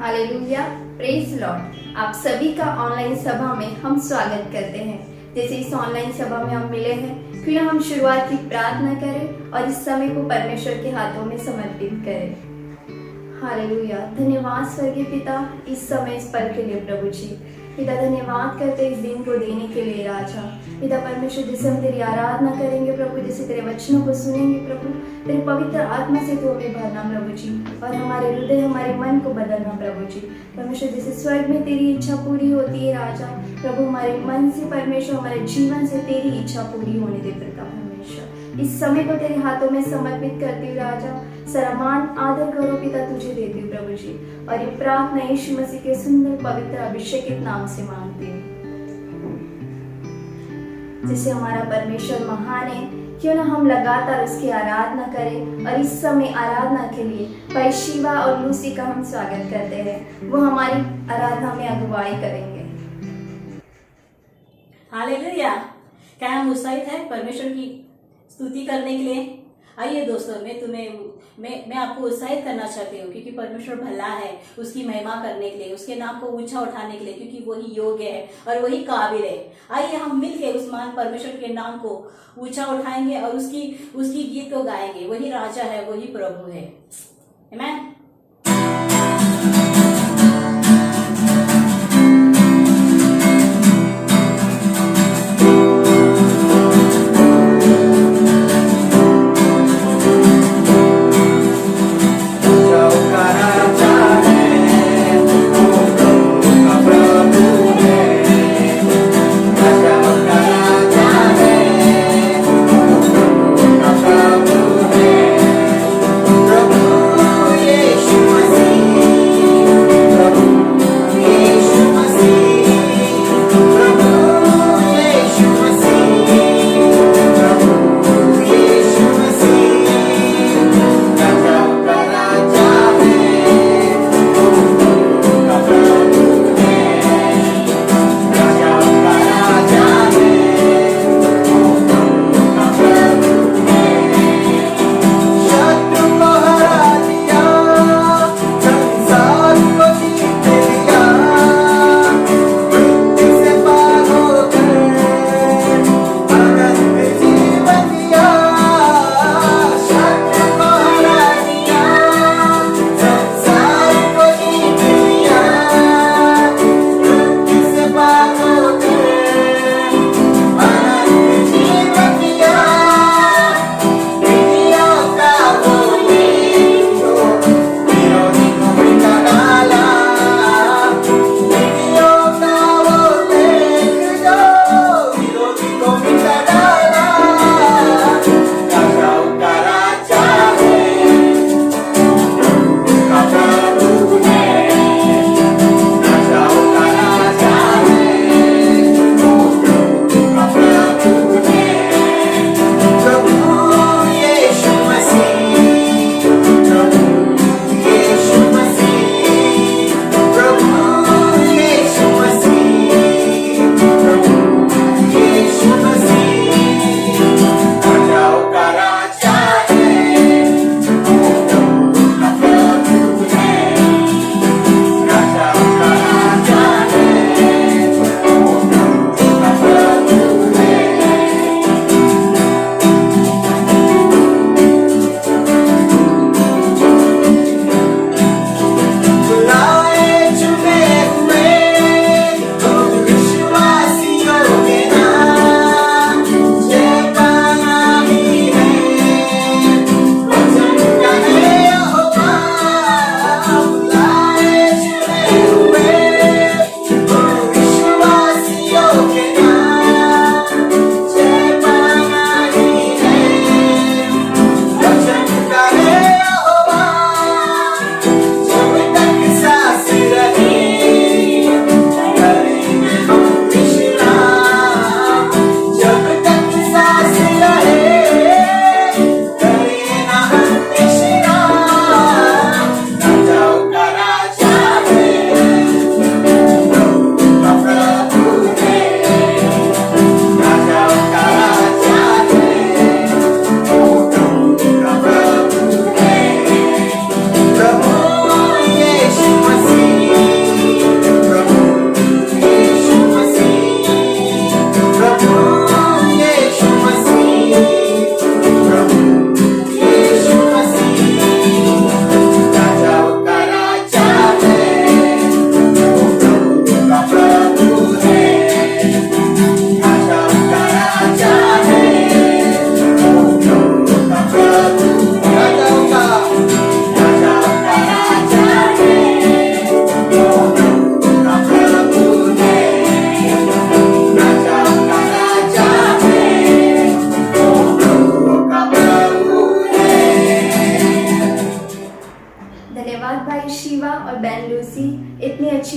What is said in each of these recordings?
Hallelujah, praise Lord. आप सभी का ऑनलाइन सभा में हम स्वागत करते हैं। जैसे इस ऑनलाइन सभा में हम मिले हैं, क्यों ना हम शुरुआत की प्रार्थना करें और इस समय को परमेश्वर के हाथों में समर्पित करें। हालेलुया। धन्यवाद स्वर्गीय पिता, इस समय इस पल के लिए प्रभु जी। पिता धन्यवाद करते इस दिन को देने के लिए राजा। पिता परमेश्वर, जैसे हम तेरी आराधना करेंगे प्रभु, जैसे तेरे वचनों को सुनेंगे प्रभु, तेरे पवित्र आत्मा से तू हमें भरना प्रभु जी, और हमारे हृदय हमारे मन को बदलना प्रभु जी। परमेश्वर, जैसे स्वर्ग में तेरी इच्छा पूरी होती है राजा, प्रभु हमारे मन से परमेश्वर, हमारे जीवन से तेरी इच्छा पूरी होने दे पिता परमेश्वर। इस समय को तेरे हाथों में समर्पित करती हूँ राजा। सम्मान आदर करो पिता तुझे देती हूँ प्रभु जी, और ये प्रार्थना यीशु मसीह के सुंदर पवित्र अभिषेकित नाम से मांगती हूँ। जिसे हमारा परमेश्वर महान है, क्यों ना हम लगातार उसकी आराधना करें। और इस समय आराधना के लिए भाई शिवा और लूसी का हम स्वागत करते हैं। वो हमारी आराधना में अगुवाई करेंगे। हालेलुया। क्या हम उत्साहित हैं परमेश्वर की स्तुति करने के लिए? आइए दोस्तों, मैं आपको उत्साहित करना चाहती हूँ, क्योंकि परमेश्वर भला है, उसकी महिमा करने के लिए, उसके नाम को ऊंचा उठाने के लिए, क्योंकि वही योग्य है और वही काबिल है। आइए हम मिलकर उस महान परमेश्वर के नाम को ऊंचा उठाएंगे और उसकी गीत को गाएंगे। वही राजा है, वही प्रभु है। आमीन। प्रभु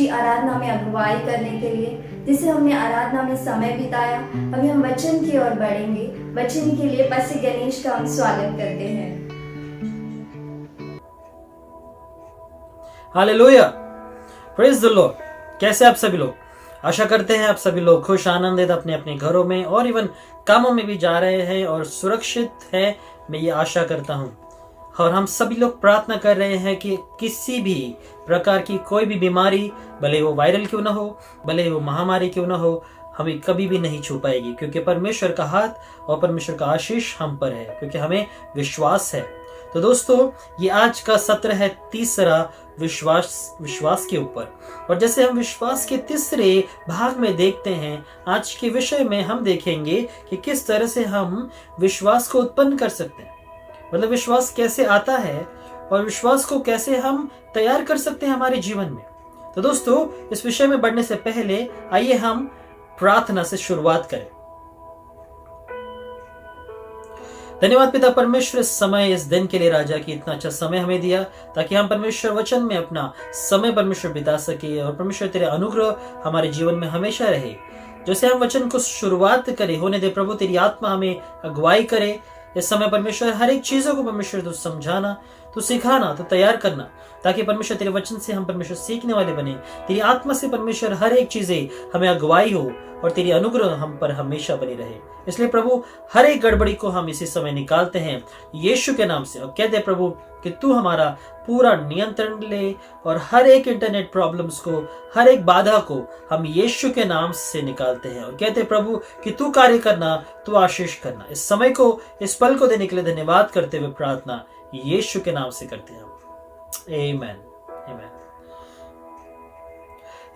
अच्छी आराधना में अगुवाई करने के लिए। जिसे हमने आराधना में समय बिताया, अभी हम वचन की ओर बढ़ेंगे। वचन के लिए पास्टर गणेश का हम स्वागत करते हैं। Hallelujah, praise the Lord. कैसे आप सभी लोग? आशा करते हैं आप सभी लोग खुश आनंदित अपने अपने घरों में और इवन कामों में भी जा रहे हैं और सुरक्षित हैं, मैं ये आशा करता हूं। और हम सभी लोग प्रार्थना कर रहे हैं कि किसी भी प्रकार की कोई भी बीमारी, भले वो वायरल क्यों ना हो, भले वो महामारी क्यों ना हो, हमें कभी भी नहीं छू पाएगी, क्योंकि परमेश्वर का हाथ और परमेश्वर का आशीष हम पर है, क्योंकि हमें विश्वास है। तो दोस्तों, ये आज का सत्र है तीसरा, विश्वास के ऊपर। और जैसे हम विश्वास के तीसरे भाग में देखते हैं, आज के विषय में हम देखेंगे कि किस तरह से हम विश्वास को उत्पन्न कर सकते हैं, मतलब विश्वास कैसे आता है और विश्वास को कैसे हम तैयार कर सकते हैं हमारे जीवन में। तो दोस्तों, इस विषय में बढ़ने से पहले आइए हम प्रार्थना से शुरुआत करें। धन्यवाद पिता परमेश्वर, इस समय इस दिन के लिए राजा की इतना अच्छा समय हमें दिया ताकि हम परमेश्वर वचन में अपना समय परमेश्वर बिता सके और परमेश्वर तेरे अनुग्रह हमारे जीवन में हमेशा रहे। जैसे हम वचन को शुरुआत करें, होने दे प्रभु, तेरी आत्मा हमें अगुवाई करे इस समय परमेश्वर। हर एक चीजों को परमेश्वर तू समझाना, तू सिखाना, तू तैयार करना, ताकि परमेश्वर तेरे वचन से हम परमेश्वर सीखने वाले बने। तेरी आत्मा से परमेश्वर हर एक चीजें हमें अगुवाई हो और तेरी अनुग्रह हम पर हमेशा बनी रहे। इसलिए प्रभु, हर एक गड़बड़ी को हम इसी समय निकालते हैं यीशु के नाम से और कहते हैं प्रभु कि तू हमारा पूरा नियंत्रण ले और हर एक इंटरनेट प्रॉब्लम्स को, हर एक बाधा को हम यीशु के नाम से निकालते हैं और कहते हैं प्रभु कि तू कार्य करना, तू आशीष करना। इस समय को, इस पल को देने के लिए धन्यवाद करते हुए प्रार्थना यीशु के नाम से करते हैं। आमीन, आमीन,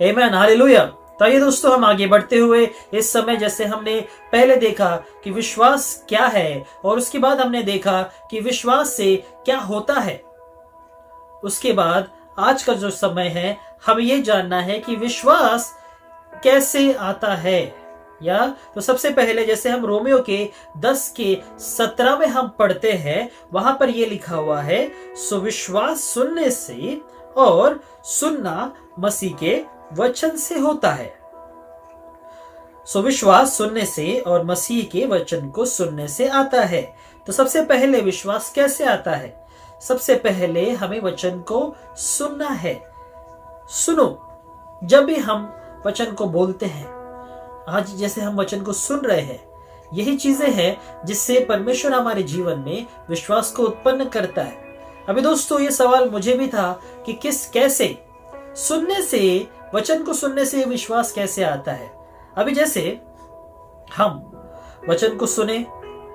आमीन, हालेलुया। तो ये दोस्तों, हम आगे बढ़ते हुए इस समय, जैसे हमने पहले देखा कि विश्वास क्या है और उसके बाद हमने देखा कि विश्वास से क्या होता है, उसके बाद आज का जो समय है हमें ये जानना है कि विश्वास कैसे आता है। या तो सबसे पहले जैसे हम रोमियो के 10 के 17 में हम पढ़ते हैं, वहां पर यह लिखा हुआ है, सो विश्वास सुनने से और सुनना मसीह के वचन से होता है। सो विश्वास सुनने से और मसीह के वचन को सुनने से आता है। तो सबसे पहले विश्वास कैसे आता है? सबसे पहले हमें वचन को सुनना है। सुनो, जब भी हम वचन को बोलते हैं, आज जैसे हम वचन को सुन रहे हैं, यही चीजें हैं जिससे परमेश्वर हमारे जीवन में विश्वास को उत्पन्न करता है। अभी दोस्तों, ये सवाल मुझे भी था कि कैसे सुनने से, वचन को सुनने से विश्वास कैसे आता है। अभी जैसे हम वचन को सुने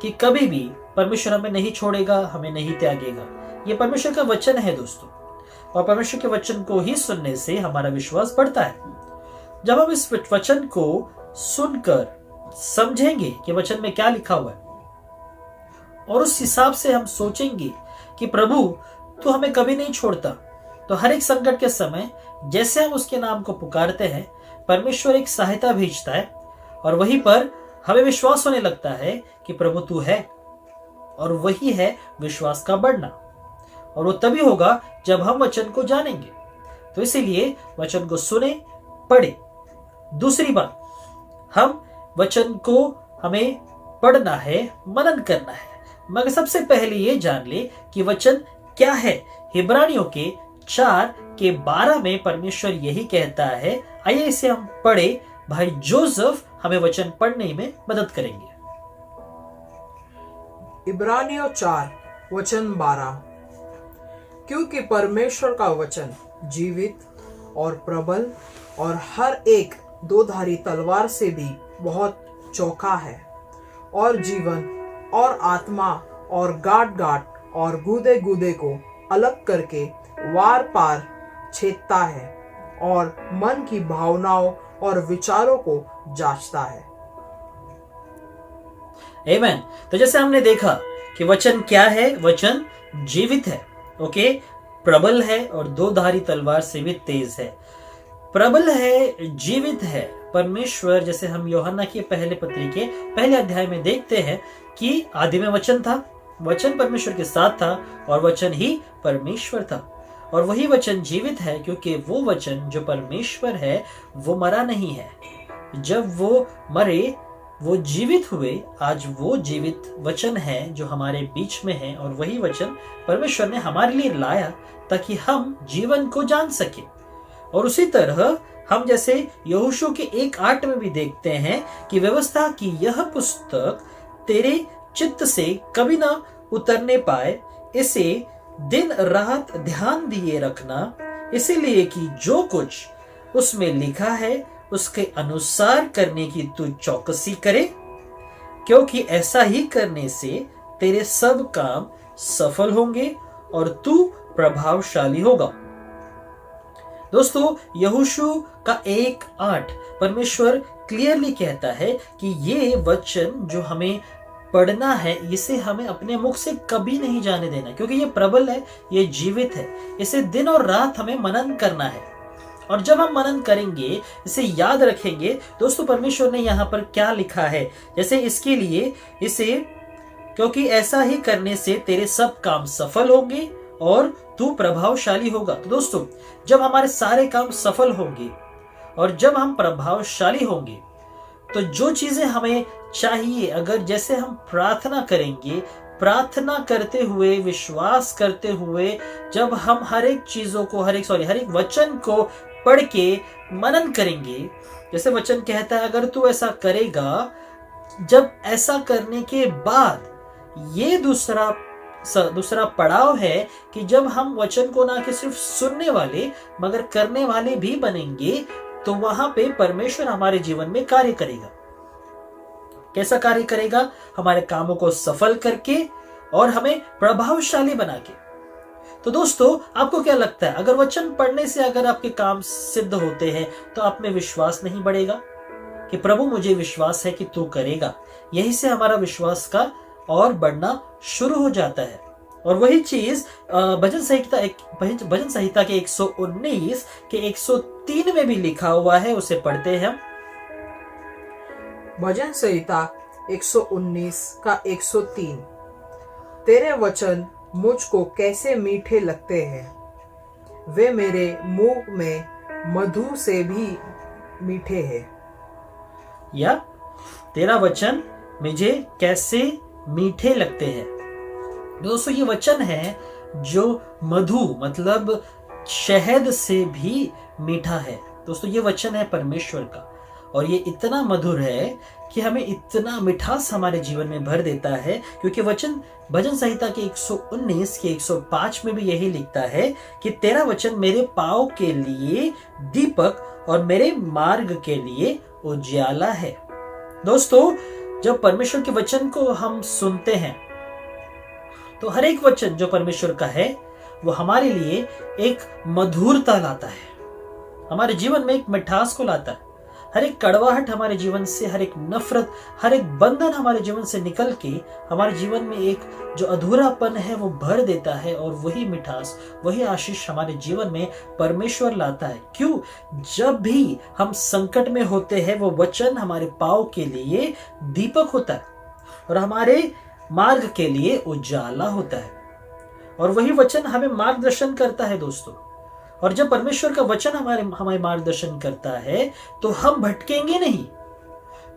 कि कभी भी परमेश्वर हमें नहीं छोड़ेगा, हमें नहीं त्यागेगा, ये परमेश्वर का वचन है दोस्तों। और परमेश्वर के वचन को ही सुनने से हमारा विश्वास बढ़ता है। जब हम इस वचन को सुनकर समझेंगे कि वचन में क्या लिखा हुआ है और उस हिसाब से हम सोचेंगे कि प्रभु तू हमें कभी नहीं छोड़ता, तो हर एक संकट के समय जैसे हम उसके नाम को पुकारते हैं, परमेश्वर एक सहायता भेजता है और वहीं पर हमें विश्वास होने लगता है कि प्रभु तू है। और वही है विश्वास का बढ़ना, और वो तभी होगा जब हम वचन को जानेंगे। तो इसीलिए वचन को सुने, पढ़े। दूसरी बात, हम वचन को हमें पढ़ना है, मनन करना है। मगर सबसे पहले ये जान ले कि वचन क्या है। इब्रानियों के 4:12 में परमेश्वर यही कहता है। आइए इसे हम पढ़े। भाई जोसेफ हमें वचन पढ़ने में मदद करेंगे। इब्रानियों 4:12, क्योंकि परमेश्वर का वचन जीवित और प्रबल और हर एक दोधारी तलवार से भी बहुत चौखा है और जीवन और आत्मा और गांठ और गूदे गूदे को अलग करके वार पार छेदता है और मन की भावनाओं और विचारों को जांचता है। आमीन। तो जैसे हमने देखा कि वचन क्या है, वचन जीवित है, ओके, प्रबल है और दो धारी तलवार से भी तेज है। प्रबल है, जीवित है। परमेश्वर, जैसे हम यूहन्ना की पहले पत्री के पहले अध्याय में देखते हैं कि आदि में वचन था, वचन परमेश्वर के साथ था और वचन ही परमेश्वर था। और वही वचन जीवित है, क्योंकि वो वचन जो परमेश्वर है वो मरा नहीं है। जब वो मरे वो जीवित हुए, आज वो जीवित वचन है जो हमारे बीच में है, और वही वचन परमेश्वर ने हमारे लिए लाया ताकि हम जीवन को जान सके। और उसी तरह हम जैसे यहोशू के 1:8 में भी देखते हैं कि व्यवस्था की यह पुस्तक तेरे चित्त से कभी ना उतरने पाए, इसे दिन रात ध्यान दिए रखना, इसलिए कि जो कुछ उसमें लिखा है उसके अनुसार करने की तू चौकसी करे, क्योंकि ऐसा ही करने से तेरे सब काम सफल होंगे और तू प्रभावशाली होगा। दोस्तों, यहोशू का 1:8 परमेश्वर क्लियरली कहता है कि ये वचन जो हमें पढ़ना है, इसे हमें अपने मुख से कभी नहीं जाने देना, क्योंकि ये प्रबल है, ये जीवित है। इसे दिन और रात हमें मनन करना है, और जब हम मनन करेंगे, इसे याद रखेंगे। दोस्तों, परमेश्वर ने यहाँ पर क्या लिखा है, जैसे इसके लिए इसे, क्योंकि ऐसा ही करने से तेरे सब काम सफल होंगे और तू प्रभावशाली होगा। तो दोस्तों, जब हमारे सारे काम सफल होंगे और जब हम प्रभावशाली होंगे, तो जो चीजें हमें चाहिए, अगर जैसे हम प्रार्थना करेंगे, प्रार्थना करते हुए, विश्वास करते हुए, जब हम हर एक चीजों को, हर एक वचन को पढ़ के मनन करेंगे, जैसे वचन कहता है अगर तू ऐसा करेगा, जब ऐसा करने के बाद ये दूसरा पड़ाव है कि जब हम वचन को ना कि सिर्फ सुनने वाले मगर करने वाले भी बनेंगे, तो वहां पे परमेश्वर हमारे जीवन में कार्य करेगा। कैसा कार्य करेगा? हमारे कामों को सफल करके और हमें प्रभावशाली बना के। तो दोस्तों, आपको क्या लगता है, अगर वचन पढ़ने से अगर आपके काम सिद्ध होते हैं तो आप में विश्वास नहीं बढ़ेगा कि प्रभु मुझे विश्वास है कि तू करेगा? यही से हमारा विश्वास का और बढ़ना शुरू हो जाता है। और वही चीज भजन संहिता के 119 के 103 में भी लिखा हुआ है, उसे पढ़ते हैं हम। भजन संहिता 119 का 103। तेरे वचन मुझको कैसे मीठे लगते हैं, वे मेरे मुंह में मधु से भी मीठे हैं। या तेरा वचन मुझे कैसे मीठे लगते हैं। दोस्तों, ये वचन है जो मधु मतलब शहद से भी मीठा है। दोस्तों, ये वचन है परमेश्वर का, और ये इतना मधुर है कि हमें इतना मिठास हमारे जीवन में भर देता है, क्योंकि वचन भजन संहिता के 119 के 105 में भी यही लिखता है कि तेरा वचन मेरे पाँव के लिए दीपक और मेरे मार्ग के लिए उजियाला है। दोस्तों, जब परमेश्वर के वचन को हम सुनते हैं, तो हर एक वचन जो परमेश्वर का है वो हमारे लिए एक मधुरता लाता है, हमारे जीवन में एक मिठास को लाता है। हर एक कड़वाहट हमारे जीवन से, हर एक नफरत, हर एक बंधन हमारे जीवन से निकल के हमारे जीवन में एक जो अधूरापन है वो भर देता है, और वही मिठास, वही आशीष हमारे जीवन में परमेश्वर लाता है। क्यों? जब भी हम संकट में होते हैं, वो वचन हमारे पाँव के लिए दीपक होता है और हमारे मार्ग के लिए उजाला होता है, और वही वचन हमें मार्गदर्शन करता है। दोस्तों, और जब परमेश्वर का वचन हमारे मार्गदर्शन करता है तो हम भटकेंगे नहीं,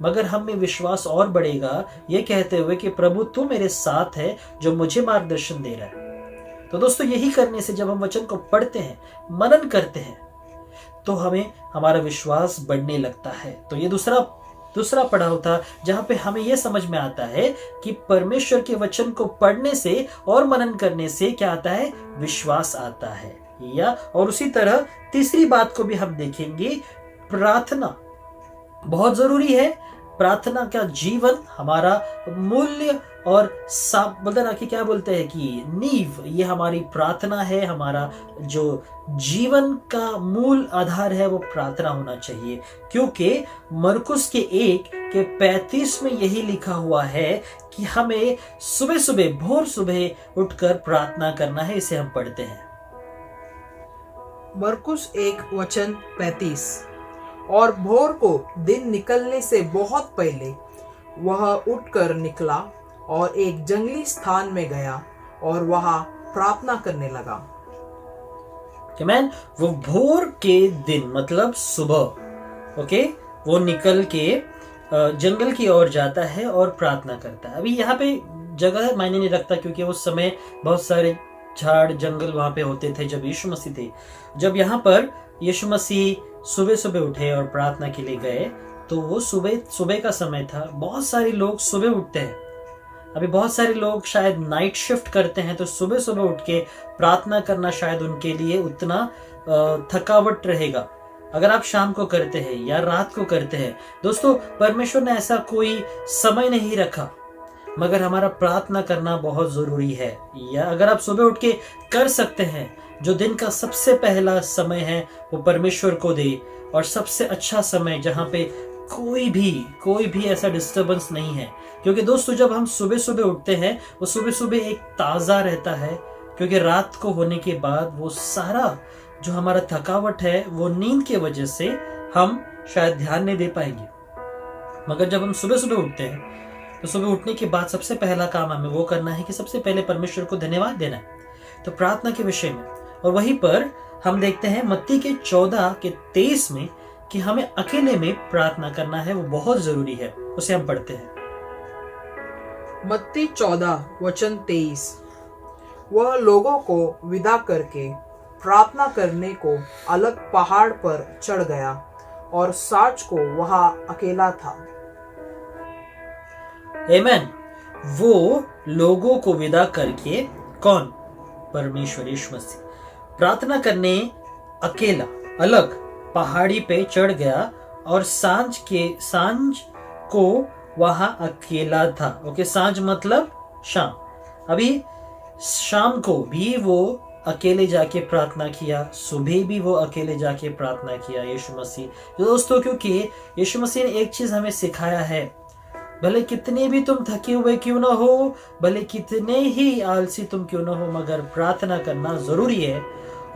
मगर हम में विश्वास और बढ़ेगा, ये कहते हुए कि प्रभु तू मेरे साथ है जो मुझे मार्गदर्शन दे रहा है। तो दोस्तों, यही करने से जब हम वचन को पढ़ते हैं, मनन करते हैं, तो हमें हमारा विश्वास बढ़ने लगता है। तो ये दूसरा पड़ाव था जहां पे हमें यह समझ में आता है कि परमेश्वर के वचन को पढ़ने से और मनन करने से क्या आता है? विश्वास आता है। और उसी तरह तीसरी बात को भी हम देखेंगे, प्रार्थना बहुत जरूरी है। प्रार्थना का जीवन हमारा मूल्य और क्या बोलते हैं कि नींव, ये हमारी प्रार्थना है। हमारा जो जीवन का मूल आधार है वो प्रार्थना होना चाहिए, क्योंकि मरकुस के 1 के 35 में यही लिखा हुआ है कि हमें भोर सुबह उठकर प्रार्थना करना है। इसे हम पढ़ते हैं। मरकुस 1 वचन 35। और भोर को दिन निकलने से बहुत पहले वह उठकर निकला और एक जंगली स्थान में गया और वहां प्रार्थना करने लगा। कि मैन वो भोर के दिन मतलब सुबह, ओके, वो निकल के जंगल की ओर जाता है और प्रार्थना करता है। अभी यहाँ पे जगह मायने नहीं रखता, क्योंकि उस समय बहुत सारे झाड़ जंगल वहां पे होते थे जब यीशु मसीह थे। जब यहाँ पर यीशु मसीह सुबह सुबह उठे और प्रार्थना के लिए गए, तो वो सुबह का समय था। बहुत सारे लोग सुबह उठते हैं। अभी बहुत सारे लोग शायद नाइट शिफ्ट करते हैं, तो सुबह सुबह उठ के प्रार्थना करना शायद उनके लिए उतना थकावट रहेगा। अगर आप शाम को करते हैं या रात को करते हैं, दोस्तों परमेश्वर ने ऐसा कोई समय नहीं रखा, मगर हमारा प्रार्थना करना बहुत जरूरी है। या अगर आप सुबह उठ के कर सकते हैं, जो दिन का सबसे पहला समय है वो परमेश्वर को दे, और सबसे अच्छा समय जहां पे कोई भी ऐसा डिस्टर्बेंस नहीं है। क्योंकि दोस्तों जब हम सुबह सुबह उठते हैं, वो सुबह सुबह एक ताजा रहता है, क्योंकि रात को होने के बाद वो सारा जो हमारा थकावट है वो नींद के वजह से हम शायद ध्यान नहीं दे पाएंगे। मगर जब हम सुबह सुबह उठते हैं, तो सुबह उठने के बाद सबसे पहला काम हमें वो करना है कि सबसे पहले परमेश्वर को धन्यवाद देना है, तो प्रार्थना के विषय में। और वहीं पर हम देखते हैं मत्ती के 14:23 में कि हमें अकेले में प्रार्थना करना है, वो बहुत जरूरी है। उसे हम पढ़ते हैं। मत्ती 14:23। वह लोगों को विदा करके प्रार्थना करने को अलग पहाड़ पर चढ़ गया और साँझ को वहां अकेला था। आमेन। वो लोगों को विदा करके, कौन? परमेश्वर यीशु मसीह, प्रार्थना करने अकेला अलग पहाड़ी पे चढ़ गया और सांझ को वहां अकेला था। ओके, सांझ मतलब शाम। अभी शाम को भी वो अकेले जाके प्रार्थना किया, सुबह भी वो अकेले जाके प्रार्थना किया यीशु मसीह। तो दोस्तों क्योंकि यीशु मसीह ने एक चीज हमें सिखाया है, भले कितने भी तुम थके हुए क्यों ना हो, भले कितने ही आलसी तुम क्यों ना हो, मगर प्रार्थना करना जरूरी है।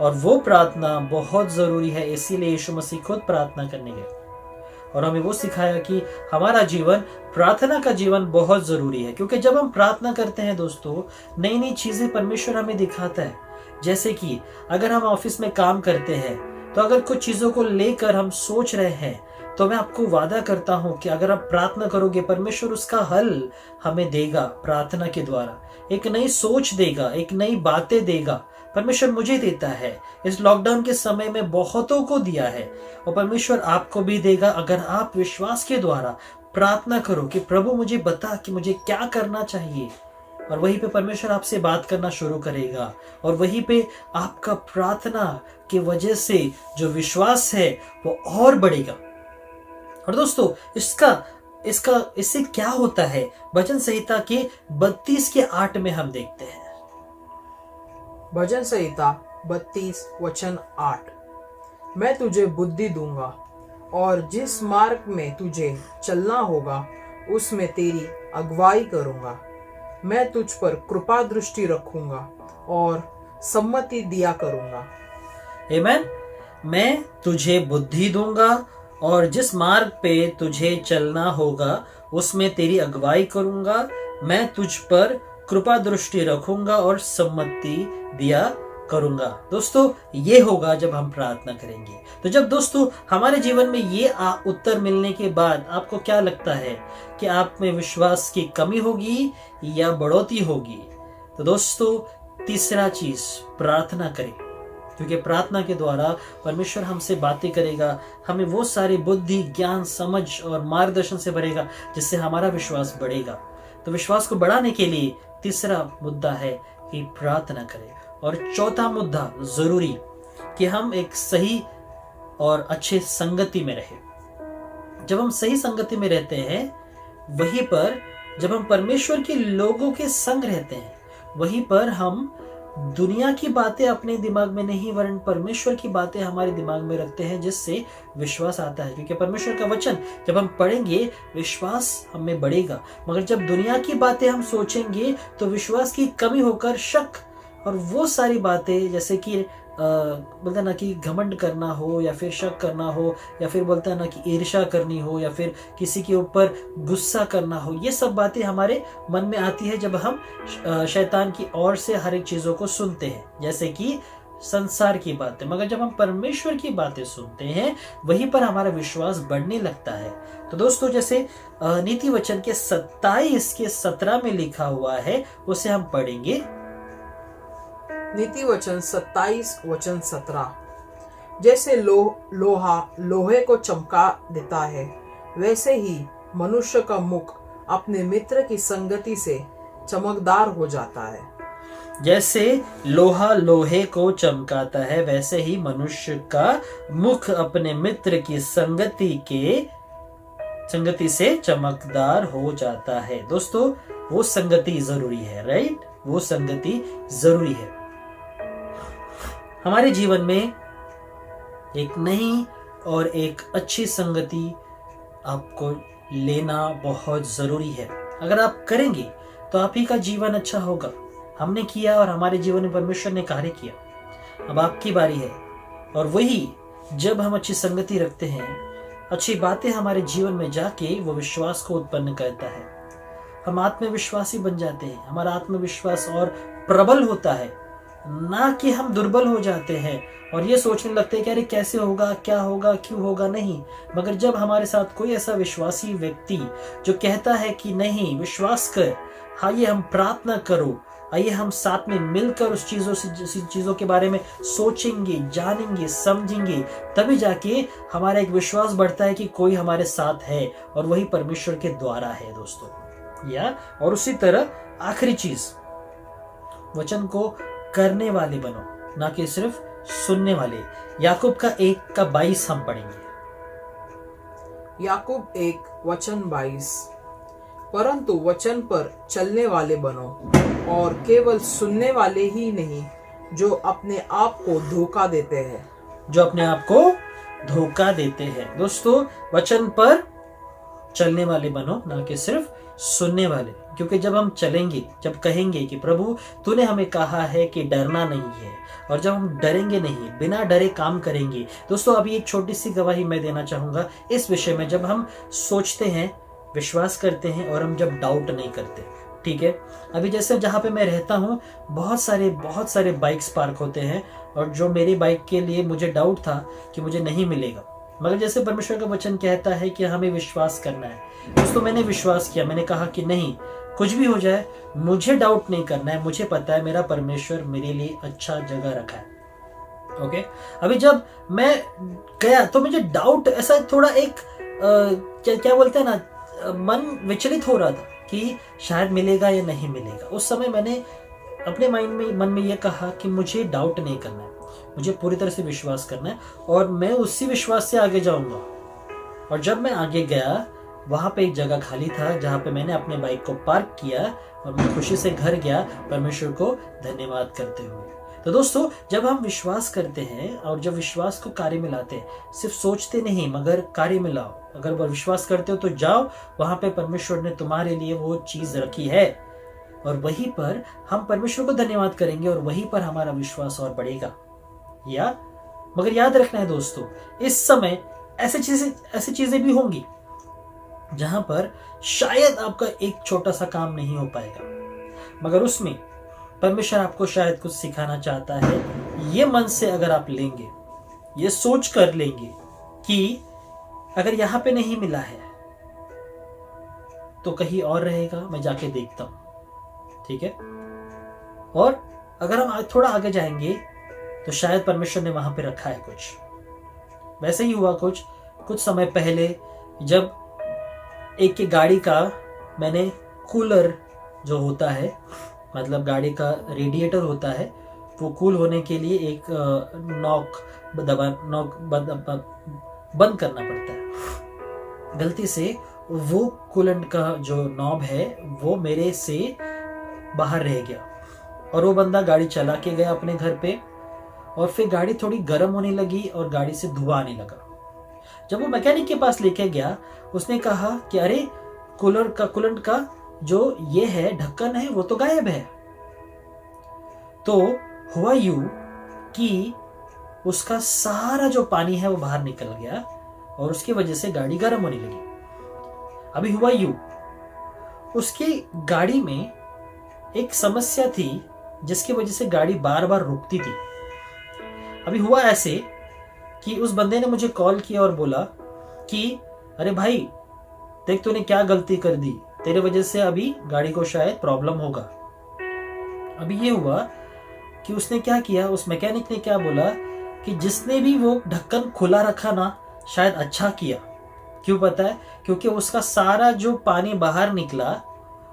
और वो प्रार्थना बहुत जरूरी है, इसीलिए यीशु मसीह खुद प्रार्थना करने गए और हमें वो सिखाया कि हमारा जीवन, प्रार्थना का जीवन बहुत जरूरी है। क्योंकि जब हम प्रार्थना करते हैं दोस्तों, नई नई चीजें परमेश्वर हमें दिखाता है। जैसे कि अगर हम ऑफिस में काम करते हैं, तो अगर कुछ चीजों को लेकर हम सोच रहे हैं, तो मैं आपको वादा करता हूं कि अगर आप प्रार्थना करोगे, परमेश्वर उसका हल हमें देगा। प्रार्थना के द्वारा एक नई सोच देगा, एक नई बातें देगा। परमेश्वर मुझे देता है, इस लॉकडाउन के समय में बहुतों को दिया है, और परमेश्वर आपको भी देगा अगर आप विश्वास के द्वारा प्रार्थना करो कि प्रभु मुझे बता कि मुझे क्या करना चाहिए। और वहीं पे परमेश्वर आपसे बात करना शुरू करेगा, और वहीं पे आपका प्रार्थना की वजह से जो विश्वास है वो और बढ़ेगा। और दोस्तों इससे क्या होता है, भजन संहिता के 32:8 में हम देखते हैं। भजन संहिता 32:8। मैं तुझे बुद्धि दूंगा, और जिस मार्ग में तुझे चलना होगा उसमें तेरी अगुवाई करूंगा। मैं तुझ पर कृपा दृष्टि रखूंगा और सम्मति दिया करूंगा। आमेन। मैं तुझे बुद्धि दूंगा, और जिस मार्ग पे तुझे चलना होगा उसमें तेरी अगुवाई करूंगा। मैं तुझ पर कृपा दृष्टि रखूंगा और सम्मति दिया करूंगा। दोस्तों ये होगा जब हम प्रार्थना करेंगे। तो जब दोस्तों हमारे जीवन में ये उत्तर मिलने के बाद आपको क्या लगता है कि आप में विश्वास की कमी होगी या बढ़ोतरी होगी? तो दोस्तों तीसरा चीज, प्रार्थना करें, क्योंकि प्रार्थना के द्वारा परमेश्वर हमसे बातें करेगा, हमें वो सारी बुद्धि, ज्ञान, समझ और मार्गदर्शन से भरेगा, जिससे हमारा विश्वास बढ़ेगा। तो विश्वास को बढ़ाने के लिए तीसरा मुद्दा है कि प्रार्थना करें। और चौथा मुद्दा जरूरी कि हम एक सही और अच्छे संगति में रहें। जब हम सही संगति में रहते हैं, वहीं पर जब हम परमेश्वर के लोगों के संग रहते हैं, वहीं पर हम दुनिया की बातें अपने दिमाग में नहीं, वरन परमेश्वर की बातें हमारे दिमाग में रखते हैं, जिससे विश्वास आता है। क्योंकि परमेश्वर का वचन जब हम पढ़ेंगे, विश्वास हमें बढ़ेगा। मगर जब दुनिया की बातें हम सोचेंगे, तो विश्वास की कमी होकर शक और वो सारी बातें, जैसे कि बोलता ना कि घमंड करना हो, या फिर शक करना हो, या फिर बोलता ना कि ईर्ष्या करनी हो, या फिर किसी के ऊपर गुस्सा करना हो, ये सब बातें हमारे मन में आती है जब हम शैतान की ओर से हर एक चीजों को सुनते हैं। जैसे कि संसार की बातें, मगर जब हम परमेश्वर की बातें सुनते हैं वहीं पर हमारा विश्वास बढ़ने लगता है। तो दोस्तों, जैसे नीति वचन के 27 के 17 में लिखा हुआ है, उसे हम पढ़ेंगे। नीति वचन 27 वचन 17। जैसे लोहा लोहे को चमका देता है, वैसे ही मनुष्य का मुख अपने मित्र की संगति से चमकदार हो जाता है। जैसे लोहा लोहे को चमकाता है, वैसे ही मनुष्य का मुख अपने मित्र की संगति से चमकदार हो जाता है। दोस्तों, वो संगति जरूरी है, राइट? वो संगति जरूरी है। हमारे जीवन में एक नई और एक अच्छी संगति आपको लेना बहुत जरूरी है। अगर आप करेंगे तो आप ही का जीवन अच्छा होगा। हमने किया और हमारे जीवन में परमेश्वर ने कार्य किया। अब आपकी बारी है। और वही जब हम अच्छी संगति रखते हैं, अच्छी बातें हमारे जीवन में जाके वो विश्वास को उत्पन्न करता है। हम आत्मविश्वासी बन जाते हैं, हमारा आत्मविश्वास और प्रबल होता है, ना कि हम दुर्बल हो जाते हैं और ये सोचने लगते हैं कि अरे कैसे होगा, क्या होगा, क्यों होगा। नहीं, मगर जब हमारे साथ कोई ऐसा विश्वासी व्यक्ति जो कहता है कि नहीं, विश्वास कर, आइए हम प्रार्थना करो, आइए हम साथ में मिलकर उस चीजों के बारे में सोचेंगे, जानेंगे, समझेंगे, तभी जाके हमारा एक विश्वास बढ़ता है कि कोई हमारे साथ है और वही परमेश्वर के द्वारा है दोस्तों। और उसी तरह आखिरी चीज, वचन को करने वाले बनो, ना कि सिर्फ सुनने वाले। याकूब का 1:22 हम पढ़ेंगे। याकूब 1 वचन 22। परंतु वचन पर चलने वाले बनो, और केवल सुनने वाले ही नहीं, जो अपने आप को धोखा देते हैं। जो अपने आप को धोखा देते हैं। दोस्तों, वचन पर चलने वाले बनो, ना कि सिर्फ सुनने वाले। क्योंकि जब हम चलेंगे, जब कहेंगे कि प्रभु तूने हमें कहा है कि डरना नहीं है, और जब हम डरेंगे नहीं, बिना डरे काम करेंगे। दोस्तों, अभी एक छोटी सी गवाही मैं देना चाहूंगा इस विषय में। जब हम सोचते हैं, विश्वास करते हैं, और हम जब डाउट नहीं करते, ठीक है। अभी जैसे जहाँ पे मैं रहता हूँ, बहुत सारे बाइक्स पार्क होते हैं, और जो मेरी बाइक के लिए मुझे डाउट था कि मुझे नहीं मिलेगा, मगर जैसे परमेश्वर का वचन कहता है कि हमें विश्वास करना है, दोस्तों मैंने विश्वास किया। मैंने कहा कि नहीं, कुछ भी हो जाए मुझे डाउट नहीं करना है, मुझे पता है मेरा परमेश्वर मेरे लिए अच्छा जगह रखा है। ओके, अभी जब मैं गया तो मुझे डाउट, ऐसा थोड़ा एक क्या बोलते हैं ना, मन विचलित हो रहा था कि शायद मिलेगा या नहीं मिलेगा। उस समय मैंने अपने मन में यह कहा कि मुझे डाउट नहीं करना है, मुझे पूरी तरह से विश्वास करना है, और मैं उसी विश्वास से आगे जाऊंगा। और जब मैं आगे गया, वहां पे एक जगह खाली था जहां पे मैंने अपने बाइक को पार्क किया और मैं खुशी से घर गया, परमेश्वर को धन्यवाद करते हुए। तो दोस्तों, जब हम विश्वास करते हैं और जब विश्वास को कार्य में लाते हैं, सिर्फ सोचते नहीं मगर कार्य में लाओ। अगर वो विश्वास करते हो तो जाओ, वहां पे परमेश्वर ने तुम्हारे लिए वो चीज रखी है, और वहीं पर हम परमेश्वर को धन्यवाद करेंगे और वहीं पर हमारा विश्वास और बढ़ेगा। मगर याद रखना है दोस्तों, इस समय ऐसी चीजें भी होंगी जहां पर शायद आपका एक छोटा सा काम नहीं हो पाएगा, मगर उसमें परमेश्वर आपको शायद कुछ सिखाना चाहता है। ये मन से अगर आप लेंगे, ये सोच कर लेंगे कि अगर यहां पे नहीं मिला है तो कहीं और रहेगा, मैं जाके देखता हूं, ठीक है। और अगर हम थोड़ा आगे जाएंगे तो शायद परमेश्वर ने वहां पे रखा है कुछ। वैसे ही हुआ कुछ समय पहले, जब एक की गाड़ी का मैंने कूलर जो होता है, मतलब गाड़ी का रेडिएटर होता है, वो कूल होने के लिए एक नॉक बंद करना पड़ता है। गलती से वो कूलेंट का जो नॉब है वो मेरे से बाहर रह गया, और वो बंदा गाड़ी चला के गया अपने घर पे, और फिर गाड़ी थोड़ी गर्म होने लगी और गाड़ी से धुआं आने लगा। जब वो मैकेनिक के पास लेके गया, उसने कहा कि अरे कूलेंट का जो ये है ढक्कन है वो तो गायब है। तो हुआ यूं कि उसका सारा जो पानी है वो बाहर निकल गया, और उसकी वजह से गाड़ी गर्म होने लगी। अभी हुआ यूं, उसकी गाड़ी में एक समस्या थी जिसकी वजह से गाड़ी बार बार रुकती थी। अभी हुआ ऐसे कि उस बंदे ने मुझे कॉल किया और बोला कि अरे भाई देख तूने क्या गलती कर दी, तेरे वजह से अभी गाड़ी को शायद प्रॉब्लम होगा। अभी ये हुआ कि उसने क्या किया, उस मैकेनिक ने क्या बोला कि जिसने भी वो ढक्कन खुला रखा ना, शायद अच्छा किया। क्यों पता है? क्योंकि उसका सारा जो पानी बाहर निकला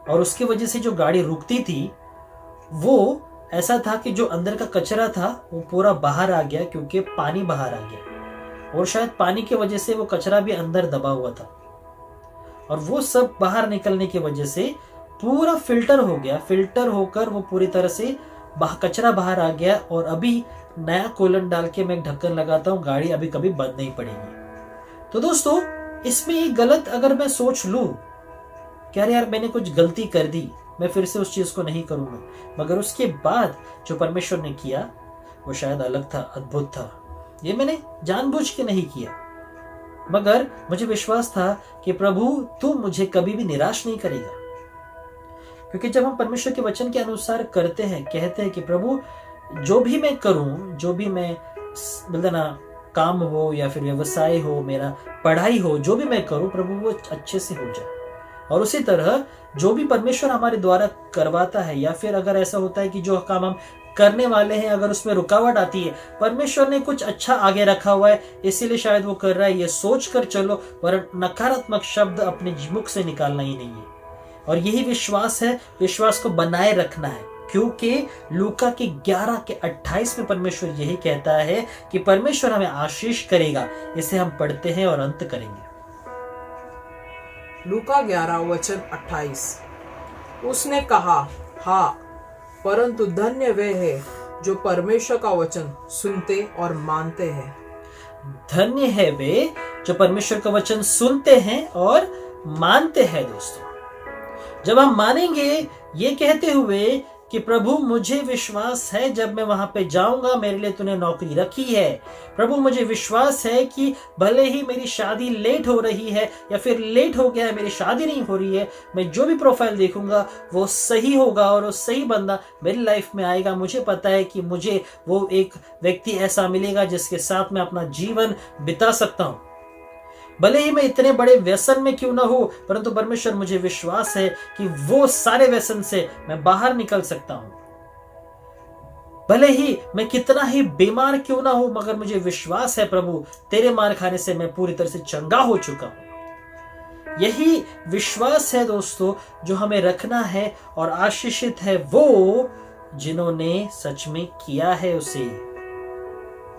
और उसकी वजह से जो गाड़ी रुकती थी वो ऐसा था कि जो अंदर का कचरा था वो पूरा बाहर आ गया, क्योंकि पानी बाहर आ गया और शायद पानी की वजह से वो कचरा भी अंदर दबा हुआ था और वो सब बाहर निकलने की वजह से पूरा फिल्टर हो गया। फिल्टर होकर वो पूरी तरह से कचरा बाहर आ गया और अभी नया कूलेंट डाल के मैं ढक्कन लगाता हूँ, गाड़ी अभी कभी बंद नहीं पड़ेगी। तो दोस्तों, इसमें एक गलत अगर मैं सोच लूं कि यार मैंने कुछ गलती कर दी, मैं फिर से उस चीज को नहीं करूंगा, मगर उसके बाद जो परमेश्वर ने किया वो शायद अलग था, अद्भुत था। ये मैंने जानबूझ के नहीं किया, मगर मुझे विश्वास था कि प्रभु तू मुझे कभी भी निराश नहीं करेगा। क्योंकि जब हम परमेश्वर के वचन के अनुसार करते हैं, कहते हैं कि प्रभु जो भी मैं करूं, जो भी मैं बोलते ना काम हो या फिर व्यवसाय हो, मेरा पढ़ाई हो, जो भी मैं करूं प्रभु वो अच्छे से हो जाए। और उसी तरह जो भी परमेश्वर हमारे द्वारा करवाता है, या फिर अगर ऐसा होता है कि जो काम हम करने वाले हैं अगर उसमें रुकावट आती है, परमेश्वर ने कुछ अच्छा आगे रखा हुआ है इसीलिए शायद वो कर रहा है, ये सोच कर चलो, वरना नकारात्मक शब्द अपने मुख से निकालना ही नहीं है। और यही विश्वास है, विश्वास को बनाए रखना है, क्योंकि लूका के 11:28 में परमेश्वर यही कहता है कि परमेश्वर हमें आशीष करेगा। इसे हम पढ़ते हैं और अंत करेंगे। लूका 11:28। उसने कहा, हाँ, परंतु धन्य वे है जो परमेश्वर का वचन सुनते और मानते हैं। धन्य है वे जो परमेश्वर का वचन सुनते हैं और मानते हैं। दोस्तों, जब हम मानेंगे ये कहते हुए कि प्रभु मुझे विश्वास है जब मैं वहां पे जाऊंगा मेरे लिए तूने नौकरी रखी है, प्रभु मुझे विश्वास है कि भले ही मेरी शादी लेट हो रही है या फिर लेट हो गया है, मेरी शादी नहीं हो रही है, मैं जो भी प्रोफाइल देखूंगा वो सही होगा और वो सही बंदा मेरी लाइफ में आएगा। मुझे पता है कि मुझे वो एक व्यक्ति ऐसा मिलेगा जिसके साथ मैं अपना जीवन बिता सकता हूं। भले ही मैं इतने बड़े व्यसन में क्यों ना हो, परंतु परमेश्वर मुझे विश्वास है कि वो सारे व्यसन से मैं बाहर निकल सकता हूं। भले ही मैं कितना ही बीमार क्यों ना हो, मगर मुझे विश्वास है प्रभु तेरे मार खाने से मैं पूरी तरह से चंगा हो चुका हूं। यही विश्वास है दोस्तों जो हमें रखना है, और आशीषित है वो जिन्होंने सच में किया है उसे।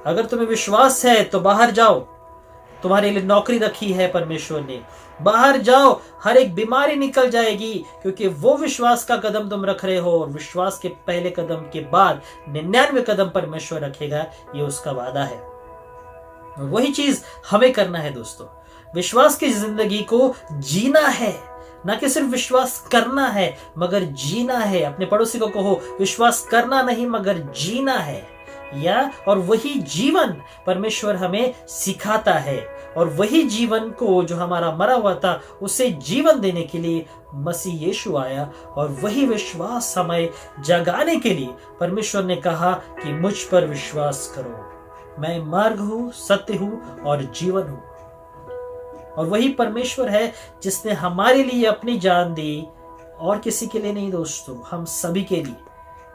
अगर तुम्हें विश्वास है तो बाहर जाओ, तुम्हारे लिए नौकरी रखी है परमेश्वर ने, बाहर जाओ, हर एक बीमारी निकल जाएगी, क्योंकि वो विश्वास का कदम तुम रख रहे हो और विश्वास के पहले कदम के बाद 99 कदम परमेश्वर रखेगा, ये उसका वादा है। और वही चीज हमें करना है दोस्तों। विश्वास की जिंदगी को जीना है, ना कि सिर्फ विश्वास करना है मगर जीना है। अपने पड़ोसी को कहो विश्वास करना नहीं मगर जीना है, और वही जीवन परमेश्वर हमें सिखाता है, और वही जीवन को जो हमारा मरा हुआ था उसे जीवन देने के लिए मसीह यीशु आया, और वही विश्वास हमें जगाने के लिए परमेश्वर ने कहा कि मुझ पर विश्वास करो, मैं मार्ग हूं, सत्य हूं और जीवन हूं। और वही परमेश्वर है जिसने हमारे लिए अपनी जान दी, और किसी के लिए नहीं दोस्तों, हम सभी के लिए,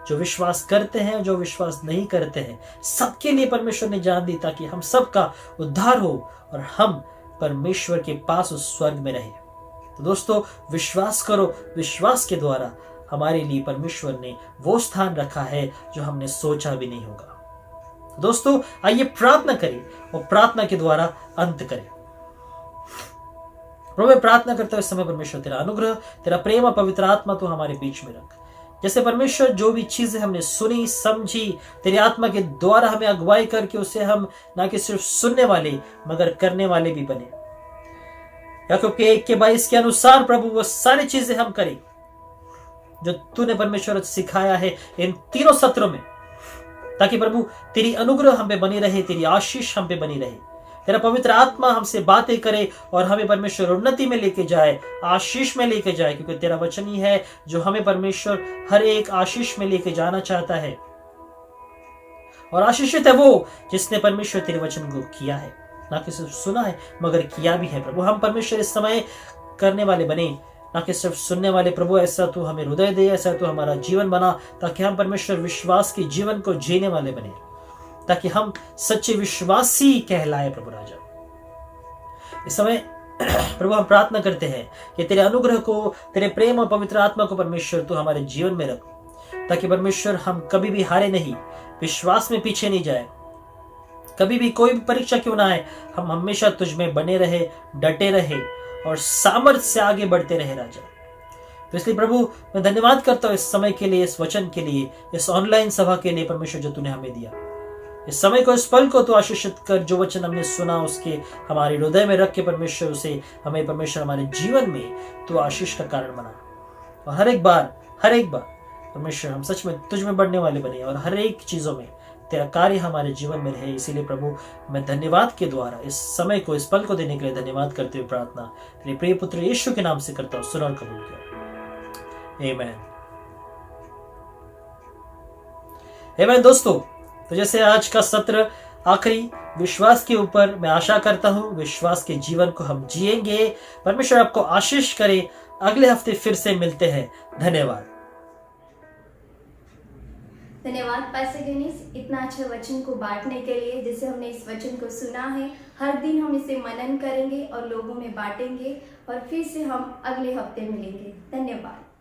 जो विश्वास करते हैं जो विश्वास नहीं करते हैं, सबके लिए परमेश्वर ने जान दी ताकि हम सबका उद्धार हो और हम परमेश्वर के पास उस स्वर्ग में रहे। तो दोस्तों, विश्वास करो, विश्वास के द्वारा हमारे लिए परमेश्वर ने वो स्थान रखा है जो हमने सोचा भी नहीं होगा। तो दोस्तों, आइए प्रार्थना करें और प्रार्थना के द्वारा अंत करें। प्रभु, मैं प्रार्थना करता हूं इस समय परमेश्वर तेरा अनुग्रह, तेरा प्रेम और पवित्र आत्मा तो हमारे बीच में रख। जैसे परमेश्वर जो भी चीजें हमने सुनी समझी, तेरी आत्मा के द्वारा हमें अगुवाई करके उसे हम ना कि सिर्फ सुनने वाले मगर करने वाले भी बने। याकूब के 1:22 के अनुसार प्रभु वो सारी चीजें हम करें जो तूने परमेश्वर सिखाया है इन तीनों सत्रों में, ताकि प्रभु तेरी अनुग्रह हम पे बनी रहे, तेरी आशीष हम पे बनी रहे, तेरा पवित्र आत्मा हमसे बातें करे और हमें परमेश्वर उन्नति में लेके जाए, आशीष में लेके जाए, क्योंकि तेरा वचन ही है जो हमें परमेश्वर हर एक आशीष में लेके जाना चाहता है। और आशीषित है वो जिसने परमेश्वर तेरे वचन को किया है, ना कि सिर्फ सुना है मगर किया भी है। प्रभु हम परमेश्वर इस समय करने वाले बने, ना कि सिर्फ सुनने वाले। प्रभु ऐसा तू हमें हृदय दे, ऐसा तू हमारा जीवन बना, ताकि हम परमेश्वर विश्वास के जीवन को जीने वाले बने, ताकि हम सच्चे विश्वासी कहलाए। प्रभु राजा इस समय प्रभु हम प्रार्थना करते हैं कि तेरे अनुग्रह को, तेरे प्रेम और पवित्र आत्मा को परमेश्वर तू हमारे जीवन में रख, ताकि परमेश्वर हम कभी भी हारे नहीं, विश्वास में पीछे नहीं जाए। कभी भी कोई भी परीक्षा क्यों ना आए, हम हमेशा तुझ में बने रहे, डटे रहे और सामर्थ्य से आगे बढ़ते रहे राजा। तो इसलिए प्रभु मैं धन्यवाद करता हूं इस समय के लिए, इस वचन के लिए, इस ऑनलाइन सभा के लिए परमेश्वर जो तूने हमें दिया। इस समय को, इस पल को तो आशीषित कर, जो वचन हमने सुना उसके हमारे हृदय में रख के परमेश्वर उसे हमें परमेश्वर हमारे जीवन में तो आशीष का कारण बना। और हर एक बार परमेश्वर हम सच में तुझ में बढ़ने वाले बने और हर एक चीजों में तेरा कार्य हमारे जीवन में रहे। इसीलिए प्रभु मैं धन्यवाद के द्वारा इस समय को, इस पल को देने के लिए धन्यवाद करते हुए प्रार्थना तेरे प्रिय पुत्र यीशु के नाम से करता हूं, सुन और कबूल कर। आमीन। दोस्तों, तो जैसे आज का सत्र आखिरी विश्वास के ऊपर, मैं आशा करता हूं विश्वास के जीवन को हम जिएंगे। परमेश्वर आपको आशीष करे। अगले हफ्ते फिर से मिलते हैं। धन्यवाद पास्टर गणेश, इतना अच्छा वचन को बांटने के लिए। जैसे हमने इस वचन को सुना है, हर दिन हम इसे मनन करेंगे और लोगों में बांटेंगे और फिर से हम अगले हफ्ते मिलेंगे। धन्यवाद।